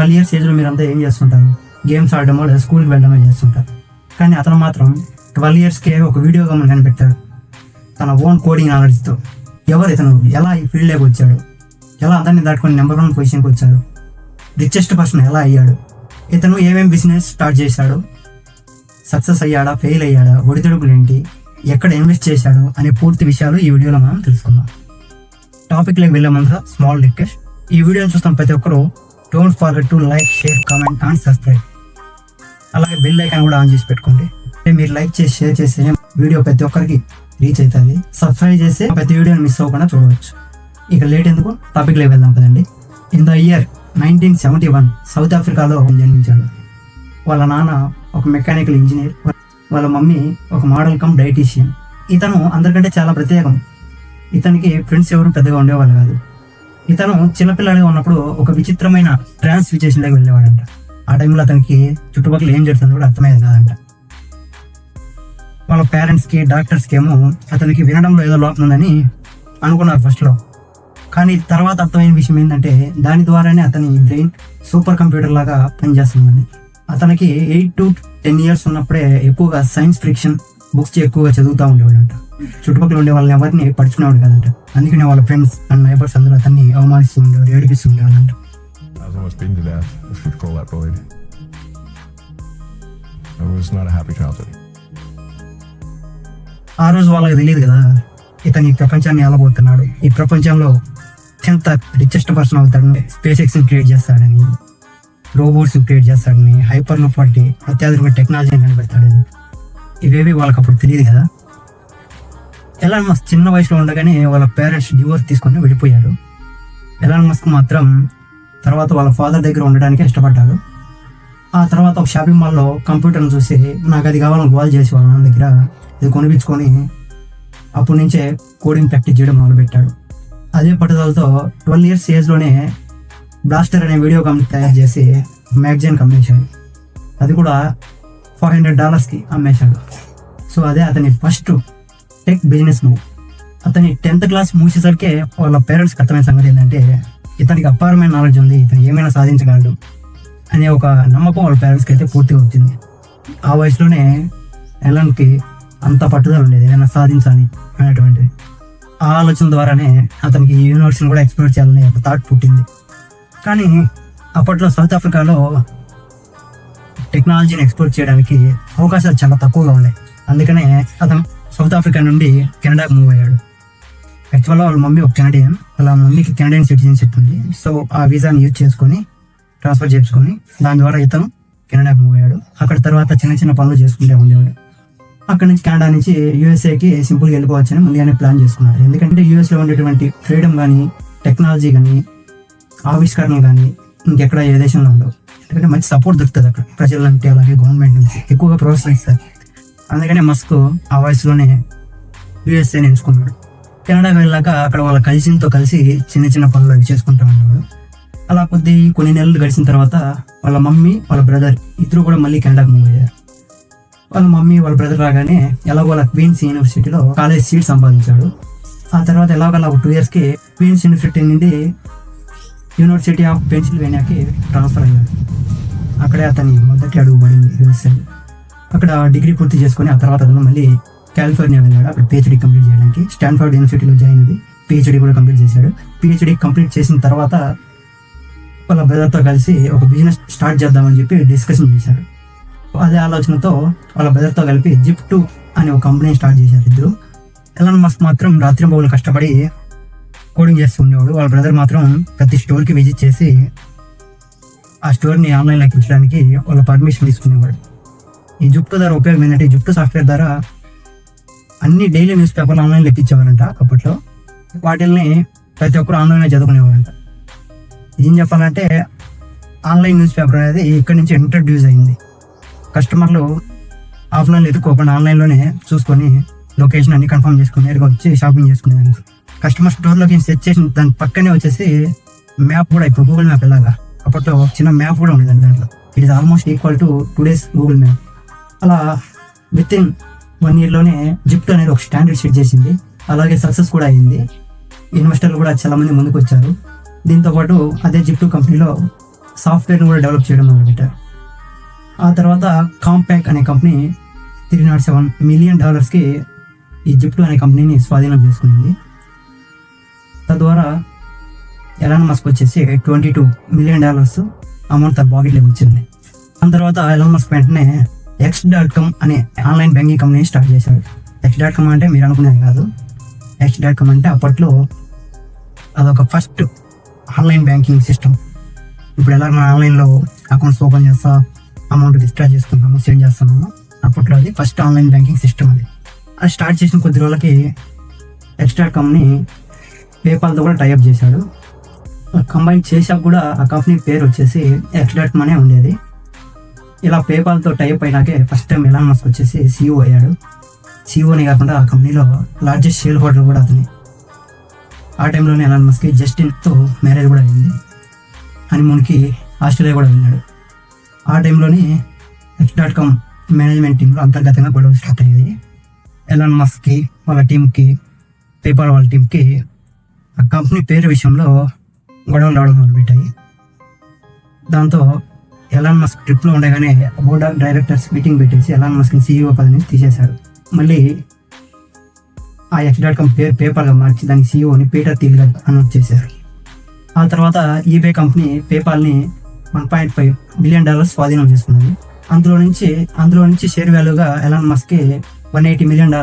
12 years ఏజ్లో మీరంతా ఏం చేస్తుంటారు? గేమ్స్ ఆడడమో లేదా స్కూల్కి వెళ్ళడమో చేస్తుంటారు. కానీ అతను మాత్రం 12 yearsకే ఒక వీడియో గేమ్ కనిపెట్టాడు తన ఓన్ కోడింగ్ నాలెడ్జ్తో. ఎవరు ఇతను? ఎలా ఈ ఫీల్డ్లోకి వచ్చాడు? ఎలా అందరినీ దాటుకొని నెంబర్ 1 పొజిషన్కి వచ్చాడు? రిచెస్ట్ పర్సన్ ఎలా అయ్యాడు? ఇతను ఏమేమి బిజినెస్ స్టార్ట్ చేశాడు? సక్సెస్ అయ్యాడా? ఫెయిల్ అయ్యాడా? ఒడిదుడుకులు ఏంటి? ఎక్కడ ఇన్వెస్ట్ చేశాడు అనే పూర్తి విషయాలు ఈ వీడియోలో మనం తెలుసుకుందాం. టాపిక్లోకి వెళ్ళే ముందు స్మాల్ రిక్వెస్ట్, ఈ వీడియోని చూస్తున్న ప్రతి ఒక్కరూ don't forget to like, share, comment and subscribe. అలాగే బెల్ ఐకాన్ కూడా ఆన్ చేసి పెట్టుకోండి. మీరు లైక్ చేసి షేర్ చేస్తే వీడియో ప్రతి ఒక్కరికి రీచ్ అవుతుంది. సబ్స్క్రైబ్ చేస్తే ప్రతి వీడియోని మిస్ అవ్వకుండా చూడవచ్చు. ఇక లేట్ ఎందుకు, టాపిక్లోకి వెళ్దాం కదండి. ఇన్ ద ఇయర్ 1971 సౌత్ ఆఫ్రికాలో జన్మించాడు. వాళ్ళ నాన్న ఒక మెకానికల్ ఇంజనీర్, వాళ్ళ మమ్మీ ఒక మోడల్ కమ్ డైటీషియన్. ఇతను అందరికంటే చాలా ప్రత్యేకం. ఇతనికి ఫ్రెండ్స్ ఎవరు పెద్దగా ఉండేవాళ్ళు కాదు. ఇతను చిన్నపిల్లడిగా ఉన్నప్పుడు ఒక విచిత్రమైన ట్రాన్స్ సిచ్యుయేషన్లోకి వెళ్ళేవాడంట. ఆ టైంలో అతనికి చుట్టుపక్కల ఏం జరుగుతుందో కూడా అర్థమయ్యేది కాదంట. వాళ్ళ పేరెంట్స్కి, డాక్టర్స్కి ఏమో అతనికి వినడంలో ఏదో లోపం ఉందని అనుకున్నారు ఫస్ట్లో. కానీ తర్వాత అర్థమైన విషయం ఏంటంటే దాని ద్వారానే అతని బ్రెయిన్ సూపర్ కంప్యూటర్ లాగా పనిచేస్తుందని. అతనికి 8 to 10 years ఉన్నప్పుడే ఎక్కువగా సైన్స్ ఫిక్షన్ బుక్స్ ఎక్కువగా చదువుతూ ఉండేవాడంట. చుట్టుపక్కల ఉండే వాళ్ళని ఎవరిని పడుచుకునేవాడు కాదంట. అందుకనే వాళ్ళ ఫ్రెండ్స్ అండ్ నైబర్స్ అందరూ అతన్ని అవమానిస్తూ ఉండేవారు, ఏడిపిస్తూ ఉండేవాళ్ళంట. ఆ రోజు వాళ్ళకి తెలియదు కదా ఇతను ఈ ప్రపంచాన్ని ఏలబోతున్నాడు, ఈ ప్రపంచంలో ఎంత రిచెస్ట్ పర్సన్ అవుతాడని, స్పేస్ ఎక్స్ని క్రియేట్ చేస్తాడని, రోబోట్స్ క్రియేట్ చేస్తాడని, హైపర్ లూప్ వంటి అత్యాధునిక టెక్నాలజీని కనిపెడతాడని. ఇవేవి వాళ్ళకి అప్పుడు తెలియదు కదా. ఎలాన్ మస్క్ చిన్న వయసులో ఉండగానే వాళ్ళ పేరెంట్స్ డివోర్స్ తీసుకొని వెళ్ళిపోయారు. ఎలాన్ మస్క్ మాత్రం తర్వాత వాళ్ళ ఫాదర్ దగ్గర ఉండడానికి ఇష్టపడ్డాడు. ఆ తర్వాత ఒక షాపింగ్ మాల్లో కంప్యూటర్ని చూసి నాకు అది కావాలని గోల్ చేసి వాళ్ళ నాన్న దగ్గర ఇది కొనిపించుకొని అప్పటి నుంచే కోడింగ్ ప్రాక్టీస్ చేయడం మొదలుపెట్టాడు. అదే పట్టుదలతో 12 years ఏజ్లోనే బ్లాస్టర్ అనే వీడియో కంపెనీ తయారు చేసి మ్యాగజైన్ అమ్మేశాడు. అది కూడా $400కి అమ్మేశాడు. సో అదే అతని ఫస్ట్ టెక్ బిజినెస్ మూవ్. అతని 10th class మూసేసరికే వాళ్ళ పేరెంట్స్కి అర్థమైన సంగతి ఏంటంటే ఇతనికి అపారమైన నాలెడ్జ్ ఉంది, ఇతను ఏమైనా సాధించగలడు అనే ఒక నమ్మకం వాళ్ళ పేరెంట్స్కి అయితే పూర్తిగా వచ్చింది. ఆ వయసులోనే ఎలాన్కి అంత పట్టుదల ఉండేది ఏదైనా సాధించాలి అనేటువంటిది. ఆ ఆలోచన ద్వారానే అతనికి ఈ యూనివర్సిటీని కూడా ఎక్స్ప్లోర్ చేయాలనే ఒక థాట్ పుట్టింది. కానీ అప్పట్లో సౌత్ ఆఫ్రికాలో టెక్నాలజీని ఎక్స్ప్లోర్ చేయడానికి అవకాశాలు చాలా తక్కువగా ఉన్నాయి. అందుకనే అతను సౌత్ ఆఫ్రికా నుండి కెనడాకి మూవ్ అయ్యాడు. యాక్చువల్గా వాళ్ళ మమ్మీ ఒక కెనడియన్, వాళ్ళ మమ్మీకి కెనడియన్ సిటిజన్షిప్ ఉంది. సో ఆ వీసాని యూజ్ చేసుకొని ట్రాన్స్ఫర్ చేసుకొని దాని ద్వారా ఇతను కెనడాకి మూవ్ అయ్యాడు. అక్కడ తర్వాత చిన్న చిన్న పనులు చేసుకుంటూ ఉండేవాడు. అక్కడ నుంచి కెనడా నుంచి యూఎస్ఏకి సింపుల్గా వెళ్ళిపోవచ్చని ముందుగానే ప్లాన్ చేసుకున్నాడు. ఎందుకంటే యూఎస్లో ఉండేటువంటి ఫ్రీడమ్ కానీ, టెక్నాలజీ కానీ, ఆవిష్కరణలు కానీ ఇంకెక్కడ ఏ దేశంలో ఉండవు. ఎందుకంటే మంచి సపోర్ట్ దొరుకుతుంది అక్కడ ప్రజలంటే, అలాగే గవర్నమెంట్ నుంచి ఎక్కువగా ప్రోత్సహిస్తారు. అందుకనే మస్క్ ఆ వయసులోనే యూఎస్ఏని ఎంచుకున్నాడు. కెనడాకి వెళ్ళాక అక్కడ వాళ్ళ కజిన్తో కలిసి చిన్న చిన్న పనులు అవి చేసుకుంటూ ఉండేవాడు. అలా కొన్ని నెలలు గడిచిన తర్వాత వాళ్ళ మమ్మీ, వాళ్ళ బ్రదర్ ఇద్దరు కూడా మళ్ళీ కెనడాకి మూవ్ అయ్యారు. వాళ్ళ మమ్మీ, వాళ్ళ బ్రదర్ రాగానే ఎలాగో వాళ్ళ క్వీన్స్ యూనివర్సిటీలో కాలేజ్ సీట్ సంపాదించాడు. ఆ తర్వాత ఎలాగోలా 2 yearsకి క్వీన్స్ యూనివర్సిటీ నుండి యూనివర్సిటీ ఆఫ్ పెన్సిల్వేనియాకి ట్రాన్స్ఫర్ అయ్యాడు. అక్కడే అతని మొదటి అడుగు పడింది యూఎస్ఏ. అక్కడ డిగ్రీ పూర్తి చేసుకొని ఆ తర్వాత అతను మళ్ళీ కాలిఫోర్నియా వెళ్ళాడు. అక్కడ పిహెచ్డీ కంప్లీట్ చేయడానికి. స్టాన్ఫోర్డ్ యూనివర్సిటీలో జాయిన్ అయ్యి పిహెచ్డీ కూడా కంప్లీట్ చేశాడు. పిహెచ్డీ కంప్లీట్ చేసిన తర్వాత వాళ్ళ బ్రదర్తో కలిసి ఒక బిజినెస్ స్టార్ట్ చేద్దామని చెప్పి డిస్కషన్ చేశారు. అదే ఆలోచనతో వాళ్ళ బ్రదర్తో కలిపి జిప్2 అనే ఒక కంపెనీ స్టార్ట్ చేశారు ఇద్దరు. ఎలాన్ మస్క్ మాత్రం రాత్రింబవళ్ళు కష్టపడి కోడింగ్ చేస్తూ ఉండేవాడు. వాళ్ళ బ్రదర్ మాత్రం ప్రతి స్టోర్కి విజిట్ చేసి ఆ స్టోర్ని ఆన్లైన్లో ఎక్కించడానికి వాళ్ళ పర్మిషన్ తీసుకునేవాడు. ఈ జిప్2 ద్వారా ఉపయోగం ఏంటంటే జిప్2 సాఫ్ట్వేర్ ద్వారా అన్ని డైలీ న్యూస్ పేపర్లు ఆన్లైన్లో ఎక్కించేవారంట అప్పట్లో. వాటిల్ని ప్రతి ఒక్కరు ఆన్లైన్లో చదువుకునేవారంట. ఏం చెప్పాలంటే ఆన్లైన్ న్యూస్ పేపర్ అనేది ఇక్కడి నుంచి ఇంట్రడ్యూస్ అయింది. కస్టమర్లు ఆఫ్లైన్లో ఎదుర్కోకుండా ఆన్లైన్లోనే చూసుకొని లొకేషన్ అన్ని కన్ఫర్మ్ చేసుకుని నేరుగా వచ్చి షాపింగ్ చేసుకునేదానికి. కస్టమర్ స్టోర్లోకి సెట్ చేసిన దాని పక్కనే వచ్చేసి మ్యాప్ కూడా, ఇప్పుడు గూగుల్ మ్యాప్ ఎలాగా అప్పట్లో చిన్న మ్యాప్ కూడా ఉండేది దాంట్లో. It is almost equal to today's Google map. అలా విత్ ఇన్ 1 yearలోనే జిప్2 అనేది ఒక స్టాండర్డ్ సెట్ చేసింది. అలాగే సక్సెస్ కూడా అయింది. ఇన్వెస్టర్లు కూడా చాలా మంది ముందుకు వచ్చారు. దీంతోపాటు అదే జిప్2 కంపెనీలో సాఫ్ట్వేర్ని కూడా డెవలప్ చేయడం మొదలుపెట్టారు. ఆ తర్వాత కాంపాక్ అనే కంపెనీ $307 మిలియన్ ఈ జిప్టో అనే కంపెనీని స్వాధీనం చేసుకునింది. తద్వారా ఎలాన్ మస్క్ వచ్చేసి $22 మిలియన్ అమౌంట్ తన పాకెట్లోకి వచ్చింది. దాని తర్వాత ఎలాన్ మస్క్ వెంటనే X.com అనే ఆన్లైన్ బ్యాంకింగ్ కంపెనీని స్టార్ట్ చేశాడు. X.com అంటే మీరు అనుకునేది కాదు. X.com అంటే అప్పట్లో అదొక ఫస్ట్ ఆన్లైన్ బ్యాంకింగ్ సిస్టమ్. ఇప్పుడు ఎలా మనం ఆన్లైన్లో అకౌంట్స్ ఓపెన్ చేస్తా, అమౌంట్ విత్డ్రా చేసుకుంటాము, సెండ్ చేస్తున్నాము, అప్పట్లో అది ఫస్ట్ ఆన్లైన్ బ్యాంకింగ్ సిస్టమ్. అది స్టార్ట్ చేసిన కొద్ది రోజులకి X.comని పేపాల్తో కూడా టైఅప్ చేశాడు. కంబైన్ చేశాక కూడా ఆ కంపెనీ పేరు వచ్చేసి X.com అనే ఉండేది. ఇలా పేపాల్తో టైఅప్ అయినాకే ఫస్ట్ టైం ఎలాన్ మస్క్ వచ్చేసి CEO అయ్యాడు. CEOనే కాకుండా ఆ కంపెనీలో లార్జెస్ట్ షేర్ హోల్డర్ కూడా అతనే. ఆ టైంలోనే ఎలాన్ మస్క్ జస్టిన్తో మ్యారేజ్ కూడా అయింది. హనీమూన్కి ఆస్ట్రేలియా కూడా వెళ్ళాడు. ఆ టైంలోనే X.com మేనేజ్మెంట్ టీంలో అంతర్గతంగా గొడవ స్టార్ట్ అయ్యేది. ఎలాన్ మస్క్కి, వాళ్ళ టీంకి, పేపాల్ వాళ్ళ టీంకి ఆ కంపెనీ పేరు విషయంలో గొడవలు రావడం మొదలుపెట్టాయి. దాంతో ఎలాన్ మస్క్ ట్రిప్లో ఉండగానే బోర్డ్ ఆఫ్ డైరెక్టర్స్ మీటింగ్ పెట్టేసి ఎలాన్ మస్క్ని CEO పదవి నుంచి తీసేశారు. మళ్ళీ ఆ X.com పేరు పేపాల్గా మార్చి దానికి CEOని పీటర్ థీల్గా అనౌన్స్ చేశారు. ఆ తర్వాత ఈబే కంపెనీ పేపాల్ని $1.5 బిలియన్ స్వాధీనం చేసుకున్నది. అందులో నుంచి షేర్ వాల్యూగా ఎలాన్ మస్క్కి $180 మిలియన్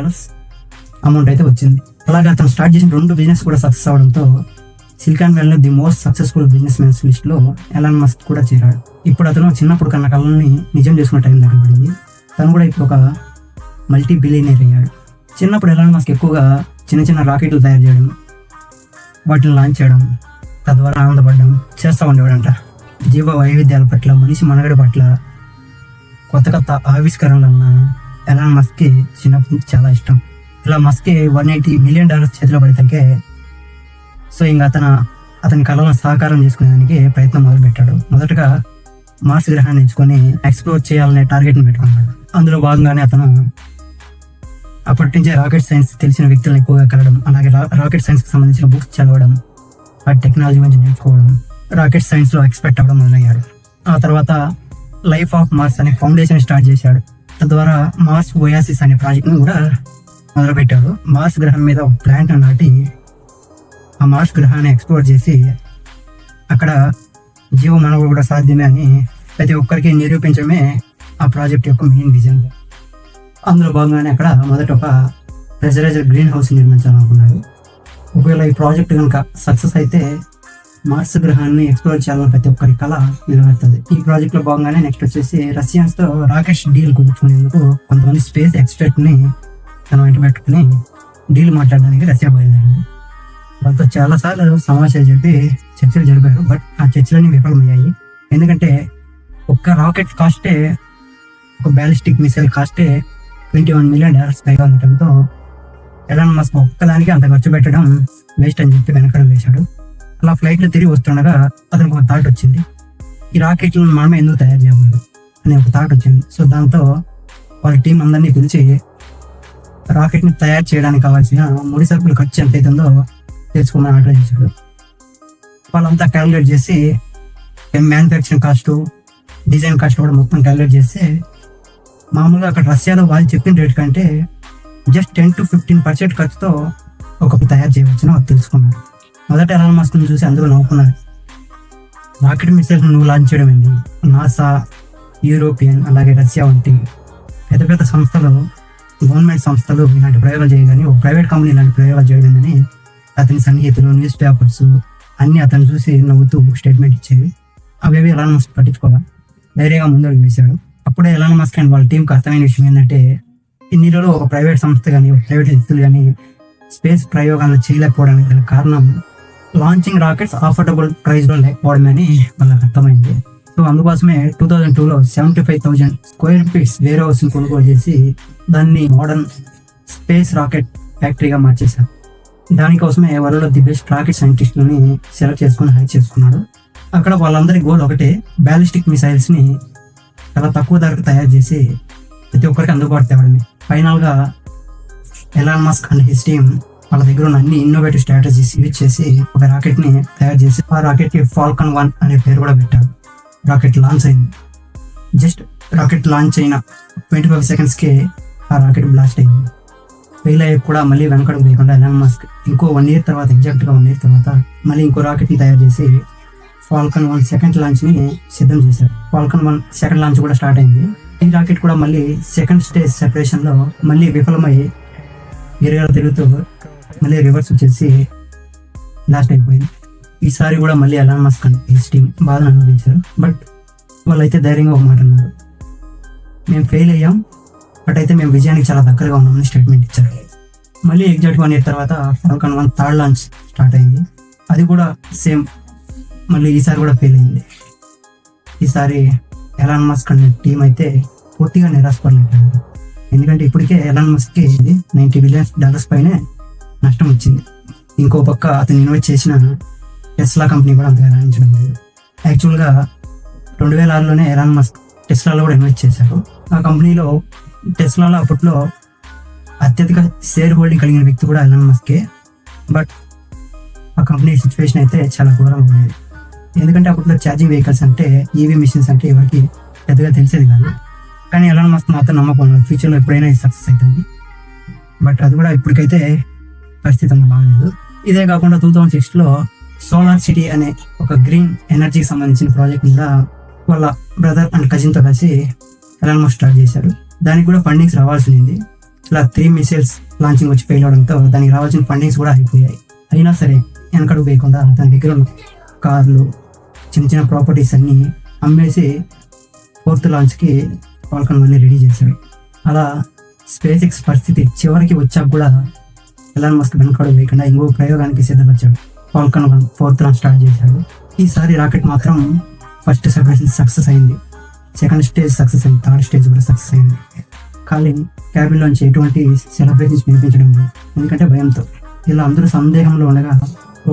అమౌంట్ అయితే వచ్చింది. అలాగే అతను స్టార్ట్ చేసిన 2 బిజినెస్ కూడా సక్సెస్ అవడంతో సిలికాన్ వ్యాలీలో the most successful business mans లిస్ట్లో ఎలాన్ మస్క్ కూడా చేరాడు. ఇప్పుడు అతను చిన్నప్పుడు కన్న కళల్ని నిజం చేసుకున్న టైం దగ్గర పడింది. తను కూడా ఇప్పుడు ఒక మల్టీ బిలియనీర్ అయ్యాడు. చిన్నప్పుడు ఎలాన్ మస్క్ ఎక్కువగా చిన్న చిన్న రాకెట్లు తయారు చేయడం, వాటిని లాంచ్ చేయడం, తద్వారా ఆనందపడడం చేస్తూ ఉండేవాడంట. జీవ వైవిధ్యాల పట్ల, మనిషి మనుగడ పట్ల కొత్త కొత్త ఆవిష్కరణలన్న ఎలాన్ మస్క్కి చిన్నప్పుడు చాలా ఇష్టం. ఇలా మస్క్కి $180 మిలియన్ చేతిలో పడితే సో ఇంకా అతని కళలను సాకారం చేసుకునేదానికి ప్రయత్నం మొదలుపెట్టాడు. మొదటగా మార్స్ గ్రహాన్ని ఎంచుకొని ఎక్స్ప్లోర్ చేయాలనే టార్గెట్ని పెట్టుకున్నాడు. అందులో భాగంగానే అతను అప్పటి నుంచే రాకెట్ సైన్స్ తెలిసిన వ్యక్తులను ఎక్కువగా కలవడం, అలాగే రాకెట్ సైన్స్కి సంబంధించిన బుక్స్ చదవడం, ఆ టెక్నాలజీ గురించి నేర్చుకోవడం, రాకెట్ సైన్స్లో ఎక్స్పర్ట్ అవ్వడం మొదలయ్యాడు. ఆ తర్వాత లైఫ్ ఆఫ్ మార్స్ అనే ఫౌండేషన్ స్టార్ట్ చేశాడు. తద్వారా మార్స్ ఓయాసిస్ అనే ప్రాజెక్ట్ని కూడా మొదలుపెట్టాడు. మార్స్ గ్రహం మీద ఒక ప్లాంట్ నాటి ఆ మార్స్ గ్రహాన్ని ఎక్స్ప్లోర్ చేసి అక్కడ జీవ మనుగడ కూడా సాధ్యమే అని ప్రతి ఒక్కరికి నిరూపించడమే ఆ ప్రాజెక్ట్ యొక్క మెయిన్ విజన్. అందులో భాగంగానే అక్కడ మొదట ఒక ప్రెషరైజ్డ్ గ్రీన్ హౌస్ నిర్మించాలనుకున్నాడు. ఒకవేళ ఈ ప్రాజెక్ట్ కనుక సక్సెస్ అయితే మార్స్ గ్రహాన్ని ఎక్స్ప్లోర్ చేయాలని ప్రతి ఒక్కరి కళ నెరవేరుతుంది. ఈ ప్రాజెక్ట్లో భాగంగానే నెక్స్ట్ వచ్చేసి రష్యన్స్తో రాకెట్ డీల్ కుదుర్చుకునేందుకు కొంతమంది స్పేస్ ఎక్స్పర్ట్ని తన వెంట పెట్టుకుని డీల్ మాట్లాడడానికి రష్యా బయలుదేరాడు. వాళ్ళతో చాలాసార్లు సమావేశాలు చర్చలు జరిపారు. బట్ ఆ చర్చలన్నీ విఫలమయ్యాయి. ఎందుకంటే ఒక్క రాకెట్ కాస్టే, ఒక బ్యాలిస్టిక్ మిసైల్ కాస్టే $21 మిలియన్ పైగా ఉండటంతో ఎలాన్ మస్క్ ఒక్కదానికి అంత ఖర్చు పెట్టడం వేస్ట్ అని చెప్పి వెనకడం వేశాడు. అలా ఫ్లైట్లో తిరిగి వస్తుండగా అతనికి ఒక థాట్ వచ్చింది. ఈ రాకెట్లను మనమే ఎందుకు తయారు చేయకూడదు అనే ఒక థాట్ వచ్చింది. సో దాంతో వాళ్ళ టీం అందరినీ పిలిచి రాకెట్ని తయారు చేయడానికి కావాల్సిన ముడి సరుకులు ఖర్చు ఎంత అవుతుందో తెలుసుకోమని ఆర్డర్ చేశాడు. వాళ్ళంతా క్యాలిక్యులేట్ చేసి మ్యానుఫ్యాక్చరింగ్ కాస్ట్, డిజైన్ కాస్ట్ కూడా మొత్తం క్యాలిక్యులేట్ చేస్తే మామూలుగా అక్కడ రష్యాలో వాళ్ళు చెప్పిన రేట్ కంటే జస్ట్ 10 to 15% ఖర్చుతో ఒక తయారు చేయవచ్చును అది తెలుసుకున్నాడు. మొదట ఎలాన్ మస్క్ని చూసి అందరూ నవ్వుకున్నారు. రాకెట్ మిసైల్స్ నువ్వు లాంచ్ చేయడం ఏంది? నాసా, యూరోపియన్, అలాగే రష్యా వంటి పెద్ద పెద్ద సంస్థలు, గవర్నమెంట్ సంస్థలు ఇలాంటి ప్రయోగాలు చేయగానే ఒక ప్రైవేట్ కంపెనీ ఇలాంటి ప్రయోగాలు చేయడందని అతని సన్నిహితులు, న్యూస్ పేపర్స్ అన్నీ అతను చూసి నవ్వుతూ స్టేట్మెంట్ ఇచ్చేవి. అవేవి ఎలాన్ మస్క్ పట్టించుకోవాలి, ధైర్యంగా ముందుకు వేశాడు. అప్పుడే ఎలాన్ మస్క్ అండ్ వాళ్ళ టీంకి అర్థమైన విషయం ఏంటంటే ఇన్ని రోజులు ఒక ప్రైవేట్ సంస్థ కానీ, ఒక ప్రైవేట్ వ్యక్తులు కానీ స్పేస్ ప్రయోగాలు చేయలేకపోవడానికి గల కారణం లాంచింగ్ రాకెట్స్ అఫోర్డబుల్ ప్రైస్లో లేకపోవడమని వాళ్ళకి అర్థమైంది. సో అందుకోసమే 2002లో 75,000 స్క్వేర్ ఫీట్స్ వేర్ హౌస్ని కొనుగోలు చేసి దాన్ని మోడర్న్ స్పేస్ రాకెట్ ఫ్యాక్టరీగా మార్చేశారు. దానికోసమే వరల్డ్లో ది బెస్ట్ రాకెట్ సైంటిస్టులని సెలెక్ట్ చేసుకుని హైర్ చేసుకున్నాడు. అక్కడ వాళ్ళందరి గోల్ ఒకటే, బ్యాలిస్టిక్ మిసైల్స్ని చాలా తక్కువ ధరకు తయారు చేసి ప్రతి ఒక్కరికి అందుబాటు తేవడమే. ఫైనల్గా Elon Musk and his team వాళ్ళ దగ్గర ఉన్న అన్ని ఇన్నోవేటివ్ స్ట్రాటజీస్ యూజ్ చేసి ఒక రాకెట్ని తయారు చేసి ఆ రాకెట్కి ఫాల్కన్ 1 అనే పేరు కూడా పెట్టారు. రాకెట్ లాంచ్ అయింది. జస్ట్ రాకెట్ లాంచ్ అయిన 25 secondsకే ఆ రాకెట్ బ్లాస్ట్ అయింది. ఫెయిల్ అయ్యి కూడా మళ్ళీ వెనకడుగు వేయకుండా ఎలాన్ మస్క్ ఇంకో 1 year తర్వాత, ఎగ్జాక్ట్గా 1 year తర్వాత మళ్ళీ ఇంకో రాకెట్ని తయారు చేసి ఫాల్కన్ 1 సెకండ్ లాంచ్ని సిద్ధం చేశారు. ఫాల్కన్ 1 సెకండ్ లాంచ్ కూడా స్టార్ట్ అయింది. ఈ రాకెట్ కూడా మళ్ళీ సెకండ్ స్టేజ్ సెపరేషన్లో మళ్ళీ విఫలమై గిరిగాలు తిరుగుతూ మళ్ళీ రివర్స్ వచ్చేసి లాస్ట్ అయిపోయింది. ఈసారి కూడా మళ్ళీ Elon Musk and his team బాధను అనుభవించారు. బట్ వాళ్ళైతే ధైర్యంగా ఒక మాట అన్నారు, మేము ఫెయిల్ అయ్యాం, బట్ అయితే మేము విజయానికి చాలా దగ్గరగా ఉన్నామని స్టేట్మెంట్ ఇచ్చారు. మళ్ళీ ఎగ్జాక్ట్ 1 year తర్వాత ఫాల్కన్ 1 థర్డ్ లాంచ్ స్టార్ట్ అయింది. అది కూడా సేమ్, మళ్ళీ ఈసారి కూడా ఫెయిల్ అయింది. ఈసారి ఎలాన్ మస్క్ అనే టీం అయితే పూర్తిగా నిరాశపడలేదు. ఎందుకంటే ఇప్పటికే ఎలాన్ మస్క్కి $90 billion పైనే నష్టం వచ్చింది. ఇంకో పక్క అతను ఇన్వెస్ట్ చేసిన టెస్లా కంపెనీ కూడా అంతగా రాణించడం లేదు. యాక్చువల్గా 2006లోనే ఎలాన్ మస్క్ టెస్లాలో కూడా ఇన్వెస్ట్ చేశారు. ఆ కంపెనీలో టెస్లాలో అప్పట్లో అత్యధిక షేర్ హోల్డింగ్ కలిగిన వ్యక్తి కూడా ఎలాన్ మస్కే. బట్ ఆ కంపెనీ సిచ్యువేషన్ అయితే చాలా ఘోరంగా ఉండేది. ఎందుకంటే అప్పట్లో ఛార్జింగ్ వెహికల్స్ అంటే, ఈవీ మిషన్స్ అంటే ఎవరికి పెద్దగా తెలిసేది కాదు. కానీ ఎలాన్ మస్క్ మాత్రం నమ్మకం ఫ్యూచర్లో ఎప్పుడైనా సక్సెస్ అవుతుంది. బట్ అది కూడా ఇప్పటికైతే పరిస్థితి అంత బాగలేదు. ఇదే కాకుండా 2006లో సోలార్ సిటీ అనే ఒక గ్రీన్ ఎనర్జీకి సంబంధించిన ప్రాజెక్ట్ కూడా వాళ్ళ బ్రదర్ అండ్ కజిన్తో కలిసి ఎలాన్ మస్క్ స్టార్ట్ చేశారు. దానికి కూడా ఫండింగ్స్ రావాల్సి ఉంది. ఇలా 3 missiles లాంచింగ్ వచ్చి ఫెయిల్ అవడంతో దానికి రావాల్సిన ఫండింగ్స్ కూడా అయిపోయాయి. అయినా సరే వెనకడుగు వేయకుండా తన దగ్గర ఉన్న కార్లు, చిన్న చిన్న ప్రాపర్టీస్ అన్నీ అమ్మేసి 4th లాంచ్కి ఫాల్కన్ 1ని రెడీ చేశాడు. అలా స్పేస్ ఎక్స్ పరిస్థితి చివరికి వచ్చాక కూడా ఎలాన్ మస్క్ వెనకడుగు వేయకుండా ఇంకో ప్రయోగానికి సిద్ధపరిచాడు. ఫాల్కన్ 1 4th లాంచ్ స్టార్ట్ చేశాడు. ఈసారి రాకెట్ మాత్రం ఫస్ట్ సెపరేషన్ సక్సెస్ అయింది, సెకండ్ స్టేజ్ సక్సెస్ అయింది, థర్డ్ స్టేజ్ కూడా సక్సెస్ అయింది. కానీ క్యాబిన్లోంచి ఎటువంటి సెలబ్రేషన్స్ వినిపించడం లేదు, ఎందుకంటే భయంతో. ఇలా అందరూ సందేహంలో ఉండగా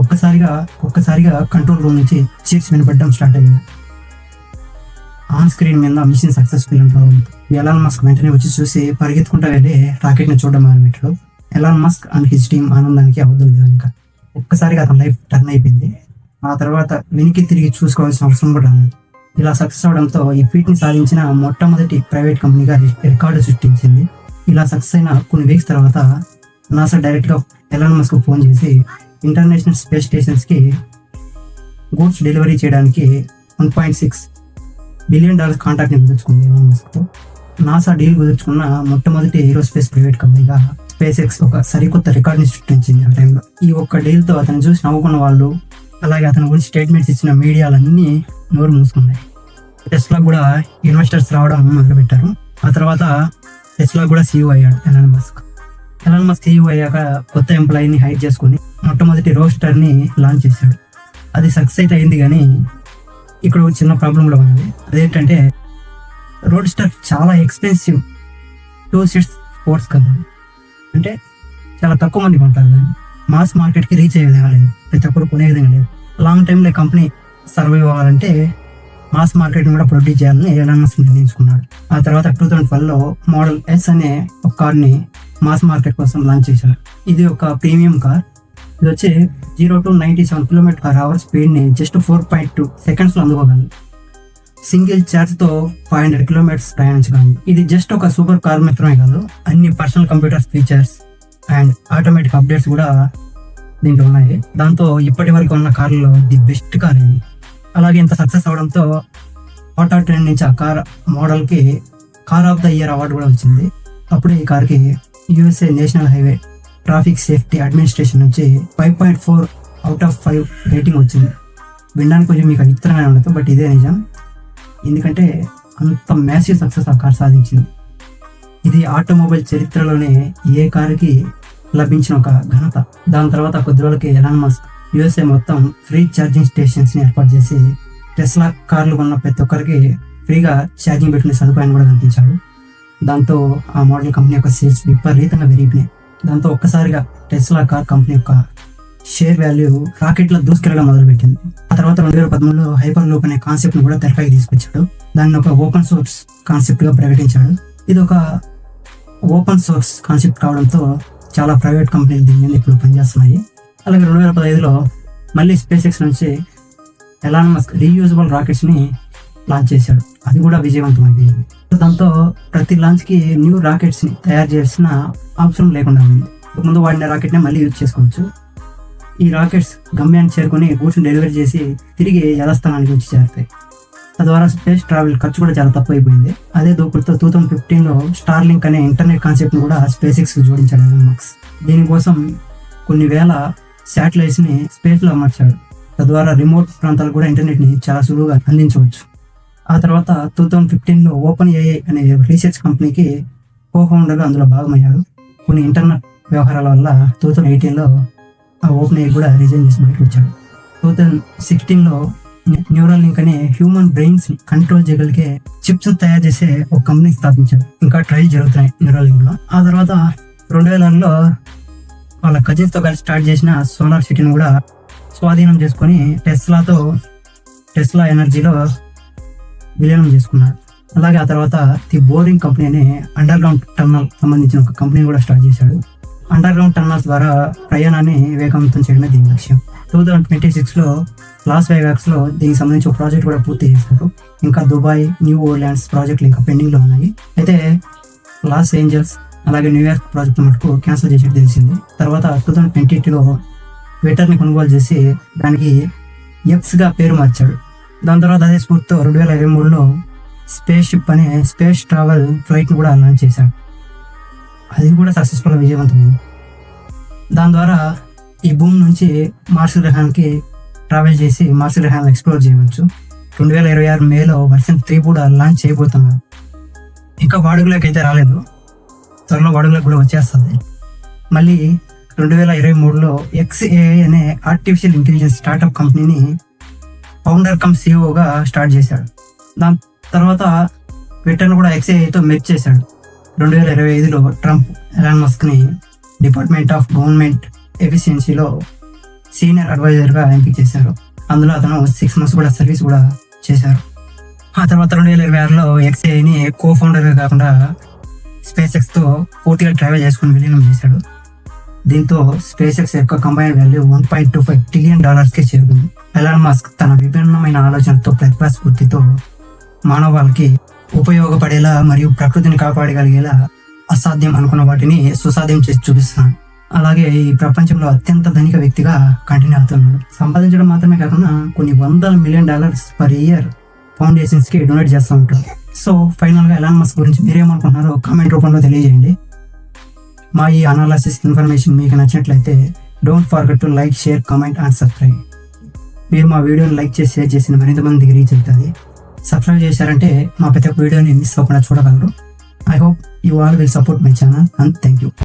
ఒక్కసారిగా కంట్రోల్ రూమ్ నుంచి చీర్స్ వినపడడం స్టార్ట్ అయ్యింది. ఆన్ స్క్రీన్ మీద మిషన్ సక్సెస్ఫుల్ అంటారు. ఎలాన్ మస్క్ వెంటనే వచ్చి చూసి పరిగెత్తుకుంటా వెళ్ళి రాకెట్ని చూడడం మొదలుపెట్టాడు. Elon Musk and his team ఆనందానికి అవధులు లేదు. ఇంకా ఒక్కసారిగా అతని లైఫ్ టర్న్ అయిపోయింది. ఆ తర్వాత వెనక్కి తిరిగి చూసుకోవాల్సిన అవసరం కూడా రాలేదు. ఇలా సక్సెస్ అవడంతో ఈ ఫీట్ని సాధించిన మొట్టమొదటి ప్రైవేట్ కంపెనీగా రికార్డు సృష్టించింది. ఇలా సక్సెస్ అయిన కొన్ని వీక్స్ తర్వాత నాసా డైరెక్ట్గా ఎలాన్ మస్క్ ఫోన్ చేసి ఇంటర్నేషనల్ స్పేస్ స్టేషన్స్కి గూడ్స్ డెలివరీ చేయడానికి $1.6 billion కాంట్రాక్ట్ని కుదుర్చుకుంది ఎలాన్ మస్క్తో. నాసా డీల్ కుదుర్చుకున్న మొట్టమొదటి ఏరోస్పేస్ ప్రైవేట్ కంపెనీగా స్పేస్ ఎక్స్ ఒక సరికొత్త రికార్డ్ని సృష్టించింది ఆ టైంలో. ఈ ఒక్క డీల్తో అతను చూసి నవ్వుకున్న వాళ్ళు, అలాగే అతని గురించి స్టేట్మెంట్స్ ఇచ్చిన మీడియాలన్నీ నోరు మూసుకున్నాయి. టెస్లా కూడా ఇన్వెస్టర్స్ రావడం మొదలుపెట్టారు. ఆ తర్వాత టెస్లా కూడా CEO అయ్యాడు Elon Musk. Elon Musk CEO అయ్యాక కొత్త ఎంప్లాయీని హైర్ చేసుకుని మొట్టమొదటి రోస్టర్ని లాంచ్ చేశాడు. అది సక్సెస్ అయితే అయింది, కానీ ఇక్కడ ఒక చిన్న ప్రాబ్లంలో ఉంది. అదేంటంటే రోడ్స్టర్ చాలా ఎక్స్పెన్సివ్ 2 seats స్పోర్ట్స్ కదా, అంటే చాలా తక్కువ మంది కొంటారు. కానీ మాస్ మార్కెట్కి రీచ్ అయ్యే విధంగా లేదు, ప్రతి ఒక్కరు కొనే విధంగా లేదు. లాంగ్ టైంలో కంపెనీ సర్వైవ్ అవ్వాలంటే మాస్ మార్కెట్ని కూడా ప్రొడ్యూస్ చేయాలని ఎలాన్ మస్క్ నిర్ణయించుకున్నాడు. ఆ తర్వాత 2012లో మోడల్ S అనే ఒక కార్ని మాస్ మార్కెట్ కోసం లాంచ్ చేశారు. ఇది ఒక ప్రీమియం కార్. ఇది వచ్చి 0 to 97 km/h స్పీడ్ని జస్ట్ 4.2 secondsలో అందుకోగలదు. సింగిల్ ఛార్జ్తో 500 kilometers ప్రయాణించగలదు. ఇది జస్ట్ ఒక సూపర్ కార్ మాత్రమే కాదు, అన్ని personal computer features and automatic updates కూడా దీంట్లో ఉన్నాయి. దాంతో ఇప్పటి వరకు ఉన్న కార్లలో ది బెస్ట్ కార్ అయింది. అలాగే ఇంత సక్సెస్ అవడంతో ఆటో ట్రెండ్ నుంచి ఆ కార్ మోడల్కి car of the year award కూడా వచ్చింది. అప్పుడు ఈ కార్కి USA national highway traffic safety administration నుంచి 5.4 out of 5 రేటింగ్ వచ్చింది. వినడానికి కొంచెం మీకు విచిత్రంగానే ఉండదు, బట్ ఇదే నిజం. ఎందుకంటే అంత మ్యాసివ్ సక్సెస్ ఆ కార్ సాధించింది. ఇది ఆటోమొబైల్ చరిత్రలోనే ఏ కారుకి లభించిన ఒక ఘనత. దాని తర్వాత కొద్ది రోజులకి ఎలాన్ మస్క్ USA మొత్తం ఫ్రీ ఛార్జింగ్ స్టేషన్స్ని ఏర్పాటు చేసి టెస్లా కార్లు కొన్న ప్రతి ఒక్కరికి ఫ్రీగా ఛార్జింగ్ పెట్టుకునే సదుపాయాన్ని కూడా కల్పించాడు. దాంతో ఆ మోడల్ కంపెనీ యొక్క సేల్స్ విపరీతంగా పెరిగిపోయినాయి. దాంతో ఒక్కసారిగా టెస్లా కార్ కంపెనీ యొక్క షేర్ వాల్యూ రాకెట్లో దూసుకెళ్ళడం మొదలుపెట్టింది. ఆ తర్వాత 2013లో హైపర్ లూప్ అనే కాన్సెప్ట్ని కూడా తెరపైకి తీసుకొచ్చాడు. దాన్ని ఒక ఓపెన్ సోర్స్ కాన్సెప్ట్గా ప్రకటించాడు. ఇది ఒక ఓపెన్ సోర్స్ కాన్సెప్ట్ కావడంతో చాలా ప్రైవేట్ కంపెనీలు దీని మీద ఇప్పుడు పనిచేస్తున్నాయి. అలాగే 2015లో మళ్ళీ స్పేస్ ఎక్స్ నుంచి ఎలాన్ మస్క్ రీయూజబుల్ రాకెట్స్ని లాంచ్ చేశాడు. అది కూడా విజయవంతం అయిపోయింది. దాంతో ప్రతి లాంచ్కి న్యూ రాకెట్స్ని తయారు చేసిన అవసరం లేకుండా ఉంది. ముందు వాడిన రాకెట్నే మళ్ళీ యూజ్ చేసుకోవచ్చు. ఈ రాకెట్స్ గమ్యాన్ని చేరుకొని గూడ్స్ని డెలివరీ చేసి తిరిగి యథాస్థానానికి వచ్చి చేరుతాయి. తద్వారా స్పేస్ ట్రావెల్ ఖర్చు కూడా చాలా తక్కువ అయిపోయింది. అదే దూకుడుతో 2015లో స్టార్లింక్ అనే ఇంటర్నెట్ కాన్సెప్ట్ని కూడా స్పేస్ ఎక్స్ జోడించాడు ఎలాన్ మస్క్. దీనికోసం కొన్ని వేల శాటిలైట్స్ని స్పేస్లో అమర్చాడు. తద్వారా రిమోట్ ప్రాంతాలకు కూడా ఇంటర్నెట్ని చాలా సులువుగా అందించవచ్చు. ఆ తర్వాత 2015లో ఓపెన్ ఏఐ అనే రీసెర్చ్ కంపెనీకి కో-ఫౌండర్గా అందులో భాగమయ్యాడు. కొన్ని ఇంటర్నెట్ వ్యవహారాల వల్ల 2018లో ఆ ఓపెన్ ఏఐ కూడా రిజైన్ చేసి బయటకు వచ్చాడు. 2016లో న్యూరల్ లింక్ అనే హ్యూమన్ బ్రెయిన్స్ ని కంట్రోల్ చేయగలిగే చిప్స్ తయారు చేసే ఒక కంపెనీ స్థాపించాడు. ఇంకా ట్రయల్ జరుగుతున్నాయి న్యూరల్ లింక్ లో. ఆ తర్వాత 2006లో వాళ్ళ కజిన్స్ తో కలిసి స్టార్ట్ చేసిన సోలార్ సిటీని కూడా స్వాధీనం చేసుకొని టెస్లా ఎనర్జీలో విలీనం చేసుకున్నాడు. అలాగే ఆ తర్వాత ది బోరింగ్ కంపెనీ అనే అండర్ గ్రౌండ్ టన్నల్ సంబంధించిన ఒక కంపెనీ కూడా స్టార్ట్ చేశాడు. అండర్ గ్రౌండ్ టన్నల్స్ ద్వారా ప్రయాణాన్ని వేగవంతం చేయడమే దీని లక్ష్యం. 2026లో లాస్ వేగాస్లో దీనికి సంబంధించి ఒక ప్రాజెక్ట్ కూడా పూర్తి చేశారు. ఇంకా దుబాయ్, న్యూ ఓర్లాండ్స్ ప్రాజెక్టులు ఇంకా పెండింగ్లో ఉన్నాయి. అయితే లాస్ ఏంజల్స్ అలాగే న్యూయార్క్ ప్రాజెక్టు మటుకు క్యాన్సిల్ చేసేది తెలిసింది. తర్వాత 2022లో ట్విట్టర్ని కొనుగోలు చేసి దానికి ఎక్స్గా పేరు మార్చాడు. దాని తర్వాత అదే స్ఫూర్తితో 2023లో స్పేస్ షిప్ అనే స్పేస్ ట్రావెల్ ఫ్లైట్ని కూడా లాంచ్ చేశాడు. అది కూడా సక్సెస్ఫుల్గా విజయవంతమైంది. దాని ద్వారా ఈ భూమి నుంచి మార్స్ గ్రహానికి ట్రావెల్ చేసి మార్స్ గ్రహాన్ని ఎక్స్ప్లోర్ చేయవచ్చు. 2026 మేలో వర్షన్ 3 కూడా లాంచ్ చేయబోతున్నారు. ఇంకా వాడుకలోకి అయితే రాలేదు, త్వరలో వాడుకలోకి కూడా వచ్చేస్తుంది. మళ్ళీ 2023లో XAI అనే ఆర్టిఫిషియల్ ఇంటెలిజెన్స్ స్టార్టప్ కంపెనీని ఫౌండర్ కమ్ సిఇఓగా స్టార్ట్ చేశాడు. దాని తర్వాత ట్విట్టర్ను కూడా XAIతో మెర్జ్ చేశాడు. 2025లో ట్రంప్ ఎలాన్ మస్క్ని డిపార్ట్మెంట్ ఆఫ్ గవర్నమెంట్ ఎఫిషియన్సీలో సీనియర్ అడ్వైజర్గా ఎంపిక చేశారు. అందులో అతను 6 months కూడా సర్వీస్ కూడా చేశారు. ఆ తర్వాత 2026లో XAIని కో-ఫౌండర్గా కాకుండా స్పేస్ ఎక్స్తో పూర్తిగా ట్రావెల్ చేసుకుని విలీనం చేశాడు. దీంతో స్పేస్ ఎక్స్ యొక్క కంబైన్డ్ వాల్యూ $1.25 ట్రిలియన్ చేరుకుంది. ఎలాన్ మస్క్ తన విభిన్నమైన ఆలోచనలతో ప్రతిభా స్ఫూర్తితో మానవాళికి ఉపయోగపడేలా మరియు ప్రకృతిని కాపాడగలిగేలా అసాధ్యం అనుకున్న వాటిని సుసాధ్యం చేసి చూపిస్తున్నాడు. అలాగే ఈ ప్రపంచంలో అత్యంత ధనిక వ్యక్తిగా కంటిన్యూ అవుతున్నాడు. సంపాదించడం మాత్రమే కాకుండా కొన్ని $100 మిలియన్ పర్ ఇయర్ ఫౌండేషన్స్ కి డొనేట్ చేస్తూ ఉంటాడు. సో ఫైనల్ గా ఎలాన్ మస్క్ గురించి మీరేమనుకుంటున్నారో కామెంట్ రూపంలో తెలియజేయండి. మా ఈ అనాలిసిస్ ఇన్ఫర్మేషన్ మీకు నచ్చినట్లయితే don't forget to like, share, comment and subscribe. మీరు మా వీడియోని లైక్ చేసి షేర్ చేసిన మరింత మందికి రీచ్ అవుతుంది. సబ్స్క్రైబ్ చేశారంటే మా ప్రతి ఒక్క వీడియోని మిస్ అవ్వకుండా చూడగలరు. I hope you all will support my channel and thank you.